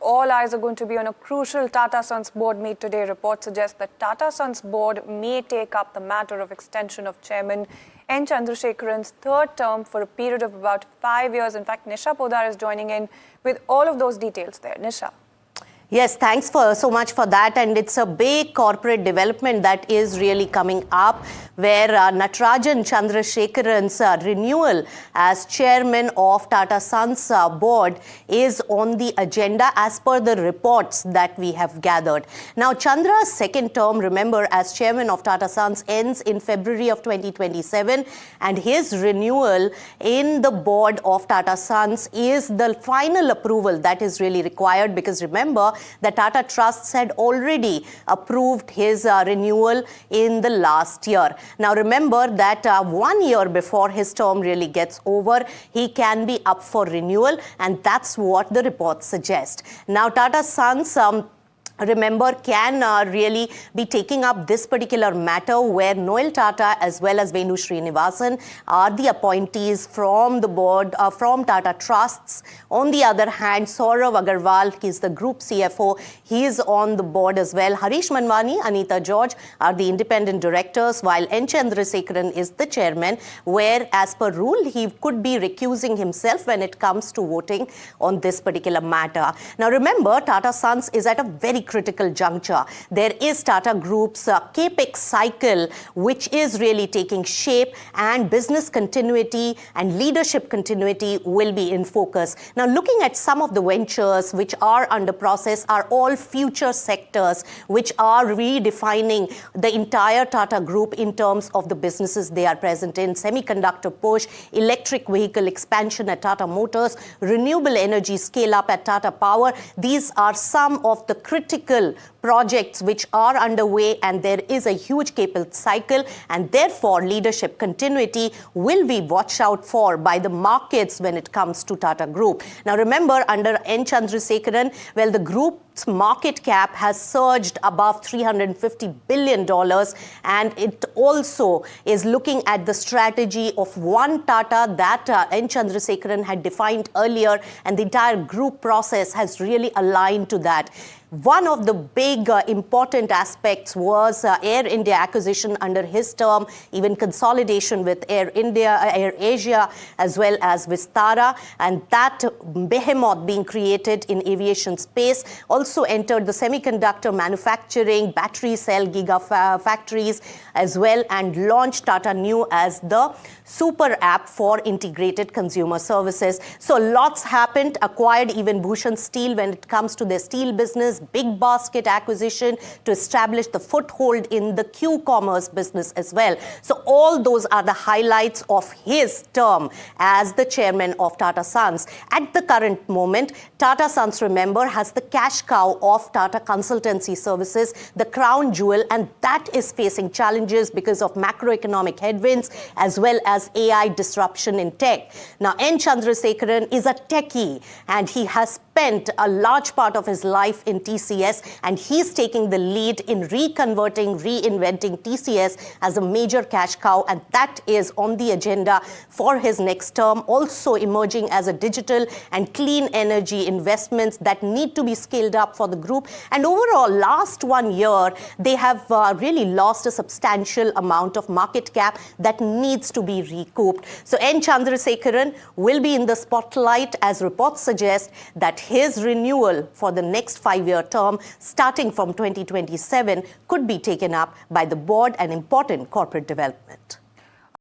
all eyes are going to be on a crucial Tata Sons board meet today. Reports suggest that Tata Sons board may take up the matter of extension of Chairman N. Chandrasekaran's third term for a period of about 5 years. In fact, Nisha Podar is joining in with all of those details there. Nisha. Yes, thanks so much for that. And it's a big corporate development that is really coming up, where Natarajan Chandrasekaran's renewal as chairman of Tata Sons board is on the agenda as per the reports that we have gathered. Now, Chandra's second term, remember, as chairman of Tata Sons ends in February of 2027, and his renewal in the board of Tata Sons is the final approval that is really required, because remember, the Tata Trusts had already approved his renewal in the last year. Now remember that 1 year before his term really gets over, he can be up for renewal, and that's what the reports suggest. Now Tata Sons remember, can really be taking up this particular matter, where Noel Tata as well as Venu Srinivasan are the appointees from the board, from Tata Trusts. On the other hand, Saurav Agarwal, he's the group CFO, he is on the board as well. Harish Manwani, Anita George are the independent directors, while N. Chandrasekaran is the chairman, where as per rule, he could be recusing himself when it comes to voting on this particular matter. Now remember, Tata Sons is at a very critical juncture. There is Tata Group's Capex cycle, which is really taking shape, and business continuity and leadership continuity will be in focus. Now, looking at some of the ventures which are under process are all future sectors which are redefining the entire Tata Group in terms of the businesses they are present in: semiconductor push, electric vehicle expansion at Tata Motors, renewable energy scale up at Tata Power. These are some of the critical projects which are underway, and there is a huge Capex cycle, and therefore leadership continuity will be watched out for by the markets when it comes to Tata Group. Now remember, under N. Chandrasekaran, well, the group's market cap has surged above $350 billion, and it also is looking at the strategy of One Tata that N. Chandrasekaran had defined earlier, and the entire group process has really aligned to that. One of the big important aspects was Air India acquisition under his term, even consolidation with Air Asia, as well as Vistara, and that behemoth being created in aviation space also entered the semiconductor manufacturing, battery cell gigafactories as well, and launched Tata Neu as the super app for integrated consumer services. So lots happened, acquired even Bhushan Steel when it comes to their steel business, big basket acquisition to establish the foothold in the Q-commerce business as well. So all those are the highlights of his term as the chairman of Tata Sons. At the current moment, Tata Sons, remember, has the cash cow of Tata Consultancy Services, the crown jewel, and that is facing challenges because of macroeconomic headwinds as well as AI disruption in tech. Now, N. Chandrasekaran is a techie, and he has spent a large part of his life in TCS, and he's taking the lead in reinventing TCS as a major cash cow, and that is on the agenda for his next term. Also emerging as a digital and clean energy investments that need to be scaled up for the group. And overall, last 1 year, they have really lost a substantial amount of market cap that needs to be recouped. So N. Chandrasekaran will be in the spotlight, as reports suggest that his renewal for the next 5-year term starting from 2027 could be taken up by the board, an important corporate development.